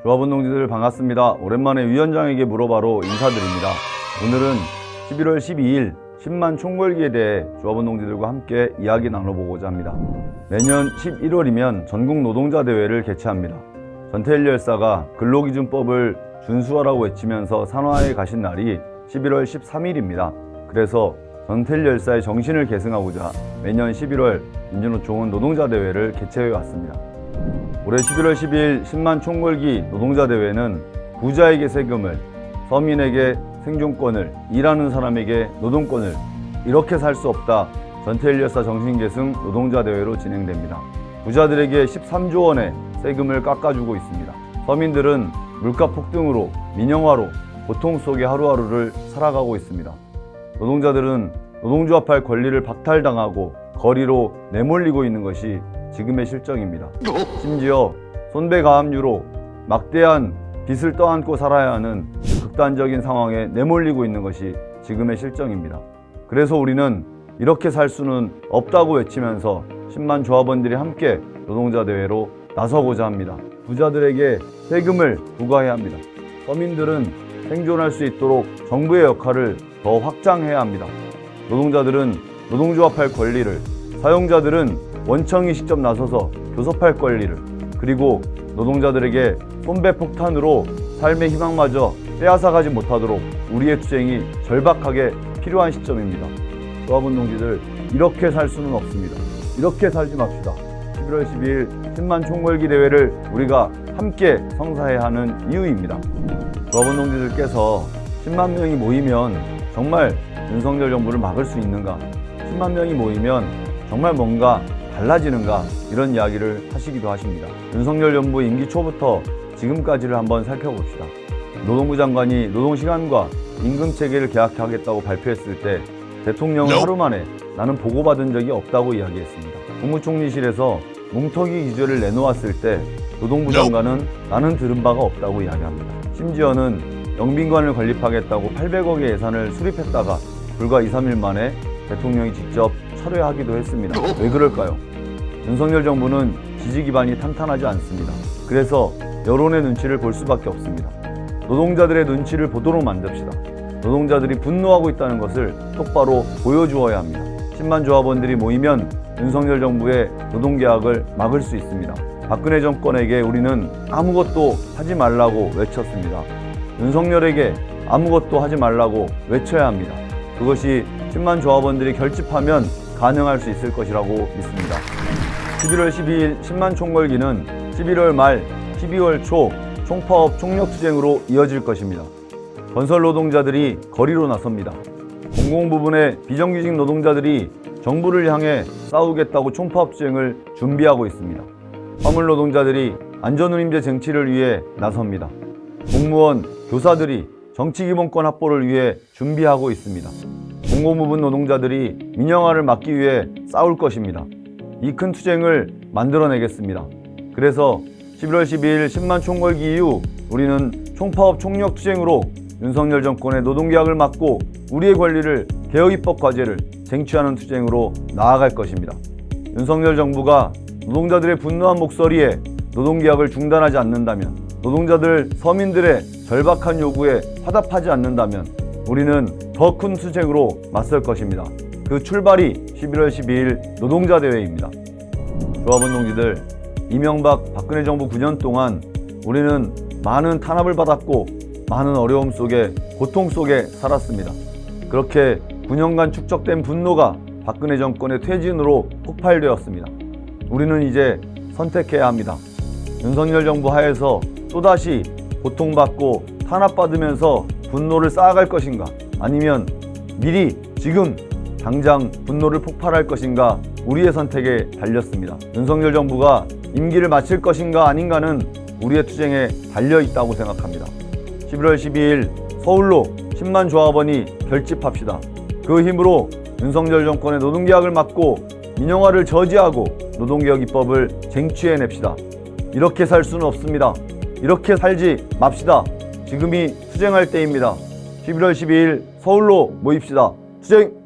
조합원 동지들 반갑습니다. 오랜만에 위원장에게 물어봐로 인사드립니다. 오늘은 11월 12일 10만 총궐기에 대해 조합원 동지들과 함께 이야기 나눠보고자 합니다. 매년 11월이면 전국 노동자 대회를 개최합니다. 전태일 열사가 근로기준법을 준수하라고 외치면서 산화에 가신 날이 11월 13일입니다. 그래서 전태일 열사의 정신을 계승하고자 매년 11월 민주노총은 노동자 대회를 개최해 왔습니다. 올해 11월 10일 10만 총궐기 노동자 대회는 부자에게 세금을, 서민에게 생존권을, 일하는 사람에게 노동권을, 이렇게 살 수 없다 전태일 열사 정신계승 노동자 대회로 진행됩니다. 부자들에게 13조 원의 세금을 깎아주고 있습니다. 서민들은 물가 폭등으로, 민영화로 고통 속의 하루하루를 살아가고 있습니다. 노동자들은 노동조합할 권리를 박탈당하고 거리로 내몰리고 있는 것이 지금의 실정입니다. 심지어 손배가압류로 막대한 빚을 떠안고 살아야 하는 극단적인 상황에 내몰리고 있는 것이 지금의 실정입니다. 그래서 우리는 이렇게 살 수는 없다고 외치면서 10만 조합원들이 함께 노동자 대회로 나서고자 합니다. 부자들에게 세금을 부과해야 합니다. 서민들은 생존할 수 있도록 정부의 역할을 더 확장해야 합니다. 노동자들은 노동조합할 권리를, 사용자들은 원청이 직접 나서서 교섭할 권리를, 그리고 노동자들에게 손배폭탄으로 삶의 희망마저 빼앗아가지 못하도록 우리의 투쟁이 절박하게 필요한 시점입니다. 조합원 동지들, 이렇게 살 수는 없습니다. 이렇게 살지 맙시다. 11월 12일 10만 총궐기 대회를 우리가 함께 성사해야 하는 이유입니다. 조합원 동지들께서 10만 명이 모이면 정말 윤석열 정부를 막을 수 있는가? 10만 명이 모이면 정말 뭔가 달라지는가? 이런 이야기를 하시기도 하십니다. 윤석열 정부 임기 초부터 지금까지를 한번 살펴봅시다. 노동부 장관이 노동시간과 임금체계를 개혁하겠다고 발표했을 때 대통령은 하루 만에 나는 보고받은 적이 없다고 이야기했습니다. 국무총리실에서 뭉터기 기조를 내놓았을 때 노동부 장관은 나는 들은 바가 없다고 이야기합니다. 심지어는 영빈관을 건립하겠다고 800억의 예산을 수립했다가 불과 2, 3일 만에 대통령이 직접 철회하기도 했습니다. 왜 그럴까요? 윤석열 정부는 지지 기반이 탄탄하지 않습니다. 그래서 여론의 눈치를 볼 수밖에 없습니다. 노동자들의 눈치를 보도록 만듭시다. 노동자들이 분노하고 있다는 것을 똑바로 보여주어야 합니다. 10만 조합원들이 모이면 윤석열 정부의 노동개혁을 막을 수 있습니다. 박근혜 정권에게 우리는 아무것도 하지 말라고 외쳤습니다. 윤석열에게 아무것도 하지 말라고 외쳐야 합니다. 그것이 10만 조합원들이 결집하면 가능할 수 있을 것이라고 믿습니다. 11월 12일 10만 총궐기는 11월 말 12월 초 총파업 총력투쟁으로 이어질 것입니다. 건설 노동자들이 거리로 나섭니다. 공공부문의 비정규직 노동자들이 정부를 향해 싸우겠다고 총파업 투쟁을 준비하고 있습니다. 화물 노동자들이 안전운임제 쟁취를 위해 나섭니다. 공무원, 교사들이 정치기본권 확보를 위해 준비하고 있습니다. 공공부문 노동자들이 민영화를 막기 위해 싸울 것입니다. 이 큰 투쟁을 만들어내겠습니다. 그래서 11월 12일 10만 총궐기 이후 우리는 총파업 총력투쟁으로 윤석열 정권의 노동개혁을 막고 우리의 권리를 개혁입법 과제를 쟁취하는 투쟁으로 나아갈 것입니다. 윤석열 정부가 노동자들의 분노한 목소리에 노동개혁을 중단하지 않는다면, 노동자들, 서민들의 절박한 요구에 화답하지 않는다면 우리는 더 큰 투쟁으로 맞설 것입니다. 그 출발이 11월 12일 노동자 대회입니다. 조합원 동지들, 이명박, 박근혜 정부 9년 동안 우리는 많은 탄압을 받았고 많은 어려움 속에, 고통 속에 살았습니다. 그렇게 9년간 축적된 분노가 박근혜 정권의 퇴진으로 폭발되었습니다. 우리는 이제 선택해야 합니다. 윤석열 정부 하에서 또다시 고통받고 탄압받으면서 분노를 쌓아갈 것인가, 아니면 미리 지금 당장 분노를 폭발할 것인가, 우리의 선택에 달렸습니다. 윤석열 정부가 임기를 마칠 것인가 아닌가는 우리의 투쟁에 달려있다고 생각합니다. 11월 12일 서울로 10만 조합원이 결집합시다. 그 힘으로 윤석열 정권의 노동개혁을 막고 민영화를 저지하고 노동개혁 입법을 쟁취해냅시다. 이렇게 살 수는 없습니다. 이렇게 살지 맙시다. 지금이 투쟁할 때입니다. 11월 12일 서울로 모입시다. 투쟁!